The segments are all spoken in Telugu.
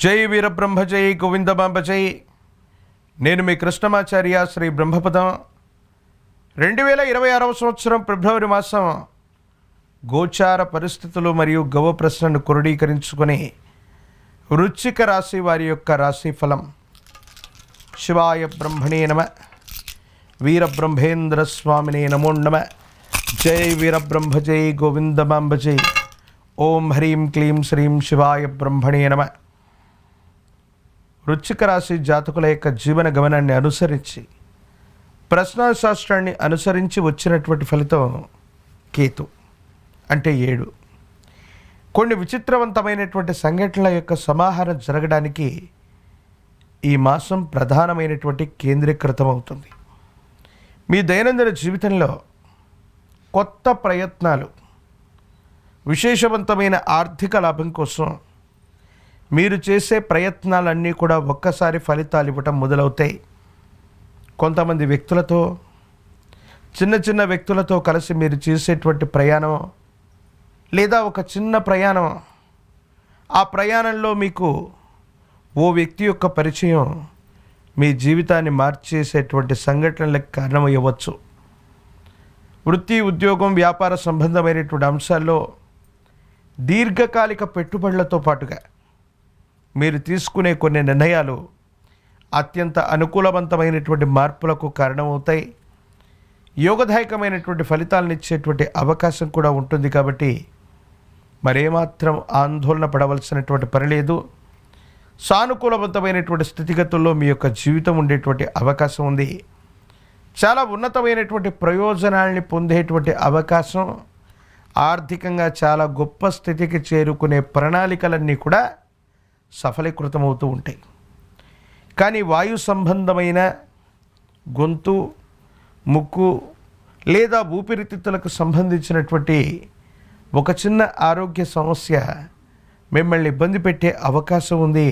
జై వీరబ్రహ్మ జై గోవిందమాంబ జై. నేను మీ కృష్ణమాచార్య శ్రీ బ్రహ్మపదం. 2026 సంవత్సరం ఫిబ్రవరి మాసం గోచార పరిస్థితులు మరియు గవ ప్రశ్నను క్రోడీకరించుకొని వృశ్చిక రాశి వారి యొక్క రాశి ఫలం. శివాయ బ్రహ్మణే నమ. వీరబ్రహ్మేంద్ర స్వామినే నమో నమ. జై వీరబ్రహ్మ జై గోవిందమాంబ జై. ఓం హ్రీం క్లీం శ్రీం శివాయ బ్రహ్మణే నమ. వృశ్చిక రాశి జాతకుల యొక్క జీవన గమనాన్ని అనుసరించి ప్రశ్నాశాస్త్రాన్ని అనుసరించి వచ్చినటువంటి ఫలితం కేతు అంటే 7. కొన్ని విచిత్రవంతమైనటువంటి సంఘటనల యొక్క సమాహారం జరగడానికి ఈ మాసం ప్రధానమైనటువంటి కేంద్రీకృతం అవుతుంది. మీ దైనందిన జీవితంలో కొత్త ప్రయత్నాలు, విశేషవంతమైన ఆర్థిక లాభం కోసం మీరు చేసే ప్రయత్నాలన్నీ కూడా ఒక్కసారి ఫలితాలు ఇవ్వటం మొదలవుతాయి. కొంతమంది వ్యక్తులతో, చిన్న వ్యక్తులతో కలిసి మీరు చేసేటువంటి ప్రయాణం లేదా ఒక చిన్న ప్రయాణం, ఆ ప్రయాణంలో మీకు ఓ వ్యక్తి యొక్క పరిచయం మీ జీవితాన్ని మార్చేసేటువంటి సంఘటనలకు కారణమయ్యవచ్చు. వృత్తి, ఉద్యోగం, వ్యాపార సంబంధమైనటువంటి అంశాల్లో దీర్ఘకాలిక పెట్టుబడులతో పాటుగా మీరు తీసుకునే కొన్ని నిర్ణయాలు అత్యంత అనుకూలవంతమైనటువంటి మార్పులకు కారణమవుతాయి. యోగదాయకమైనటువంటి ఫలితాలను ఇచ్చేటువంటి అవకాశం కూడా ఉంటుంది. కాబట్టి మరేమాత్రం ఆందోళన పడవలసినటువంటి పని లేదు. సానుకూలవంతమైనటువంటి స్థితిగతుల్లో మీ యొక్క జీవితం ఉండేటువంటి అవకాశం ఉంది. చాలా ఉన్నతమైనటువంటి ప్రయోజనాల్ని పొందేటువంటి అవకాశం, ఆర్థికంగా చాలా గొప్ప స్థితికి చేరుకునే ప్రణాళికలన్నీ కూడా సఫలీకృతమవుతూ ఉంటాయి. కానీ వాయు సంబంధమైన గొంతు, ముక్కు లేదా ఊపిరితిత్తులకు సంబంధించినటువంటి ఒక చిన్న ఆరోగ్య సమస్య మిమ్మల్ని ఇబ్బంది పెట్టే అవకాశం ఉంది.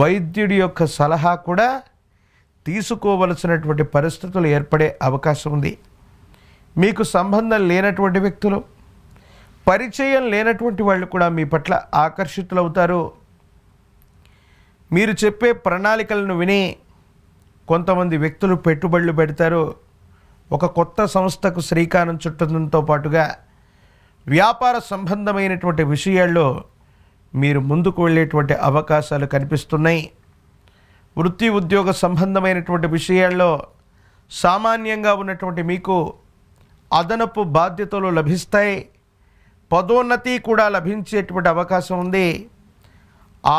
వైద్యుడి యొక్క సలహా కూడా తీసుకోవలసినటువంటి పరిస్థితులు ఏర్పడే అవకాశం ఉంది. మీకు సంబంధం లేనటువంటి వ్యక్తులు, పరిచయం లేనటువంటి వాళ్ళు కూడా మీ పట్ల ఆకర్షితులవుతారు. మీరు చెప్పే ప్రణాళికలను విని కొంతమంది వ్యక్తులు పెట్టుబడులు పెడతారు. ఒక కొత్త సంస్థకు శ్రీకారం చుట్టడంతో పాటుగా వ్యాపార సంబంధమైనటువంటి విషయాల్లో మీరు ముందుకు వెళ్ళేటువంటి అవకాశాలు కనిపిస్తున్నాయి. వృత్తి, ఉద్యోగ సంబంధమైనటువంటి విషయాల్లో సామాన్యంగా ఉన్నటువంటి మీకు అదనపు బాధ్యతలు లభిస్తాయి. పదోన్నతి కూడా లభించేటువంటి అవకాశం ఉంది.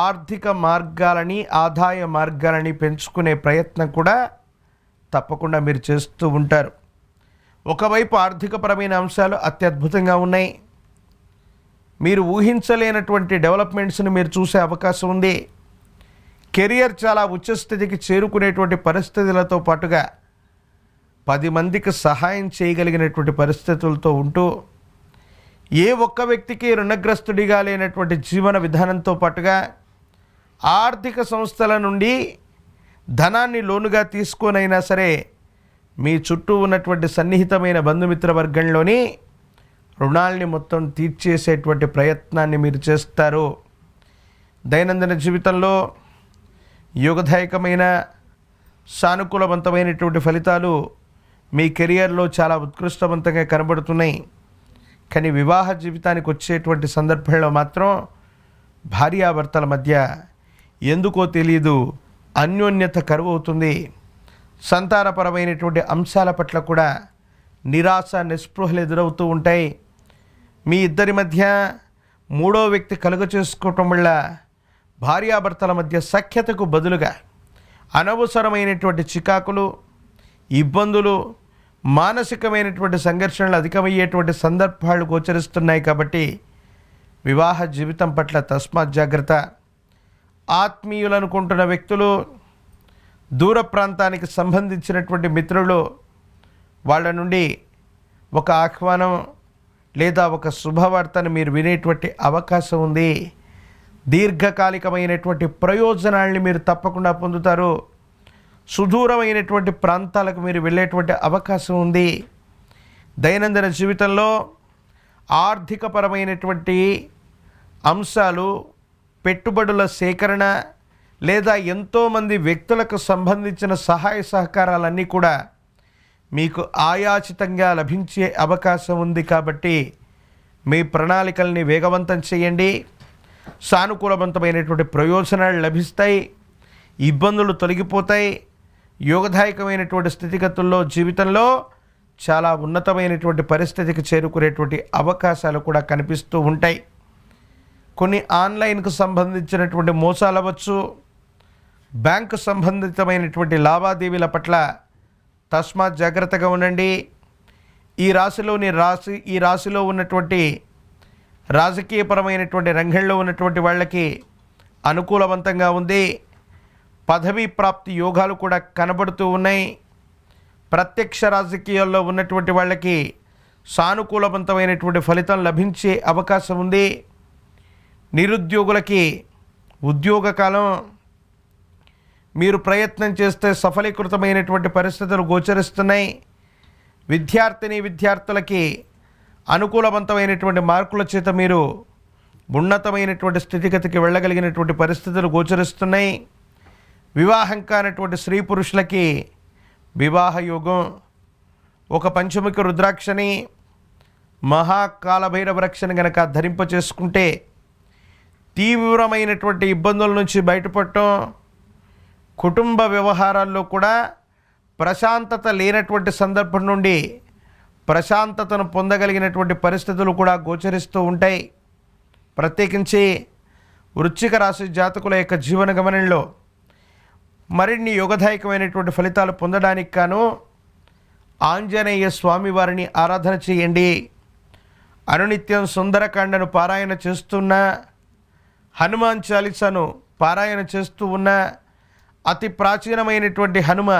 ఆర్థిక మార్గాలని, ఆదాయ మార్గాలని పెంచుకునే ప్రయత్నం కూడా తప్పకుండా మీరు చేస్తూ ఉంటారు. ఒకవైపు ఆర్థికపరమైన అంశాలు అత్యద్భుతంగా ఉన్నాయి. మీరు ఊహించలేనటువంటి డెవలప్మెంట్స్ని మీరు చూసే అవకాశం ఉంది. కెరియర్ చాలా ఉచ్చస్థితికి చేరుకునేటువంటి పరిస్థితులతో పాటుగా 10 మందికి సహాయం చేయగలిగినటువంటి పరిస్థితులతో ఉంటూ ఏ ఒక్క వ్యక్తికి రుణగ్రస్తుడిగా లేనటువంటి జీవన విధానంతో పాటుగా ఆర్థిక సంస్థల నుండి ధనాన్ని లోనుగా తీసుకొనైనా సరే మీ చుట్టూ ఉన్నటువంటి సన్నిహితమైన బంధుమిత్ర వర్గంలోని రుణాల్ని మొత్తం తీర్చేసేటువంటి ప్రయత్నాన్ని మీరు చేస్తారు. దైనందిన జీవితంలో యోగదాయకమైన సానుకూలవంతమైనటువంటి ఫలితాలు మీ కెరియర్లో చాలా ఉత్కృష్టవంతంగా కనబడుతున్నాయి. కానీ వివాహ జీవితానికి వచ్చేటువంటి సందర్భంలో మాత్రం భార్యాభర్తల మధ్య ఎందుకో తెలియదు అన్యోన్యత కరువు అవుతుంది. సంతానపరమైనటువంటి అంశాల పట్ల కూడా నిరాశ, నిస్పృహలు ఎదురవుతూ ఉంటాయి. మీ ఇద్దరి మధ్య మూడో వ్యక్తి కలుగ చేసుకోవటం వల్ల భార్యాభర్తల మధ్య సఖ్యతకు బదులుగా అనవసరమైనటువంటి చికాకులు, ఇబ్బందులు, మానసికమైనటువంటి సంఘర్షణలు అధికమయ్యేటువంటి సందర్భాలు గోచరిస్తున్నాయి. కాబట్టి వివాహ జీవితం పట్ల తస్మాత్ జాగ్రత్త. ఆత్మీయులు అనుకుంటున్న వ్యక్తులు, దూర ప్రాంతానికి సంబంధించినటువంటి మిత్రులు, వాళ్ళ నుండి ఒక ఆహ్వానం లేదా ఒక శుభవార్తను మీరు వినేటువంటి అవకాశం ఉంది. దీర్ఘకాలికమైనటువంటి ప్రయోజనాల్ని మీరు తప్పకుండా పొందుతారు. సుదూరమైనటువంటి ప్రాంతాలకు మీరు వెళ్ళేటువంటి అవకాశం ఉంది. దైనందిన జీవితంలో ఆర్థికపరమైనటువంటి అంశాలు పెట్టుబడుల సేకరణ లేదా ఎంతోమంది వ్యక్తులకు సంబంధించిన సహాయ సహకారాలన్నీ కూడా మీకు ఆయాచితంగా లభించే అవకాశం ఉంది. కాబట్టి మీ ప్రణాళికల్ని వేగవంతం చేయండి. సానుకూలవంతమైనటువంటి ప్రయోజనాలు లభిస్తాయి, ఇబ్బందులు తొలగిపోతాయి. యోగదాయకమైనటువంటి స్థితిగతుల్లో జీవితంలో చాలా ఉన్నతమైనటువంటి పరిస్థితికి చేరుకునేటువంటి అవకాశాలు కూడా కనిపిస్తూ ఉంటాయి. కొన్ని ఆన్లైన్కు సంబంధించినటువంటి మోసాలు అవ్వచ్చు, బ్యాంకు సంబంధితమైనటువంటి లావాదేవీల పట్ల తస్మాత్ జాగ్రత్తగా ఉండండి. ఈ రాశిలో ఉన్నటువంటి రాజకీయపరమైనటువంటి రంగంలో ఉన్నటువంటి వాళ్ళకి అనుకూలవంతంగా ఉంది. పదవీ ప్రాప్తి యోగాలు కూడా కనబడుతూ ఉన్నాయి. ప్రత్యక్ష రాజకీయాల్లో ఉన్నటువంటి వాళ్ళకి సానుకూలవంతమైనటువంటి ఫలితం లభించే అవకాశం ఉంది. నిరుద్యోగులకి ఉద్యోగ కాలం, మీరు ప్రయత్నం చేస్తే సఫలీకృతమైనటువంటి పరిస్థితులు గోచరిస్తున్నాయి. విద్యార్థులకి అనుకూలవంతమైనటువంటి మార్కుల చేత మీరు ఉన్నతమైనటువంటి స్థితిగతికి వెళ్ళగలిగినటువంటి పరిస్థితులు గోచరిస్తున్నాయి. వివాహం కానటువంటి స్త్రీ పురుషులకి వివాహ యోగం. ఒక పంచముఖి రుద్రాక్షని, మహాకాలభైరవ రక్షని గనక ధరింప చేసుకుంటే తీవ్రమైనటువంటి ఇబ్బందుల నుంచి బయటపడటం, కుటుంబ వ్యవహారాల్లో కూడా ప్రశాంతత లేనటువంటి సందర్భం నుండి ప్రశాంతతను పొందగలిగినటువంటి పరిస్థితులు కూడా గోచరిస్తూ ఉంటాయి. ప్రత్యేకించి వృశ్చిక రాశి జాతకుల యొక్క జీవన గమనంలో మరిన్ని యోగదాయకమైనటువంటి ఫలితాలు పొందడానికి గాను ఆంజనేయ స్వామి వారిని ఆరాధన చేయండి. అనునిత్యం సుందరకాండను పారాయణ చేస్తున్న, హనుమాన్ చాలీసాను పారాయణ చేస్తూ ఉన్న అతి ప్రాచీనమైనటువంటి హనుమ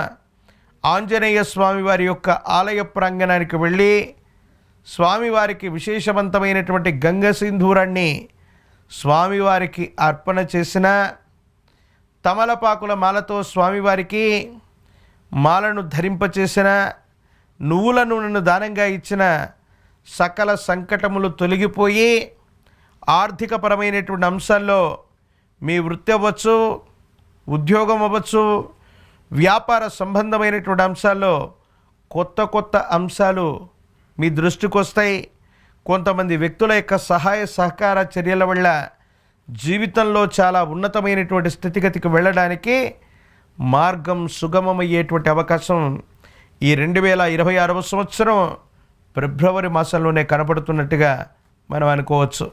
ఆంజనేయ స్వామివారి యొక్క ఆలయ ప్రాంగణానికి వెళ్ళి స్వామివారికి విశేషవంతమైనటువంటి గంగ సింధూరాన్ని స్వామివారికి అర్పణ చేసిన, తమలపాకుల మాలతో స్వామివారికి మాలను ధరింపచేసిన, నువ్వుల నూనెను దానంగా ఇచ్చిన సకల సంకటములు తొలగిపోయి ఆర్థికపరమైనటువంటి అంశాల్లో మీ వృత్తి అవ్వచ్చు, ఉద్యోగం అవ్వచ్చు, వ్యాపార సంబంధమైనటువంటి అంశాల్లో కొత్త అంశాలు మీ దృష్టికి వస్తాయి. కొంతమంది వ్యక్తుల యొక్క సహాయ సహకార చర్యల వల్ల జీవితంలో చాలా ఉన్నతమైనటువంటి స్థితిగతికి వెళ్ళడానికి మార్గం సుగమమయ్యేటువంటి అవకాశం ఈ 2026వ సంవత్సరం ఫిబ్రవరి మాసంలోనే కనపడుతున్నట్టుగా మనం అనుకోవచ్చు.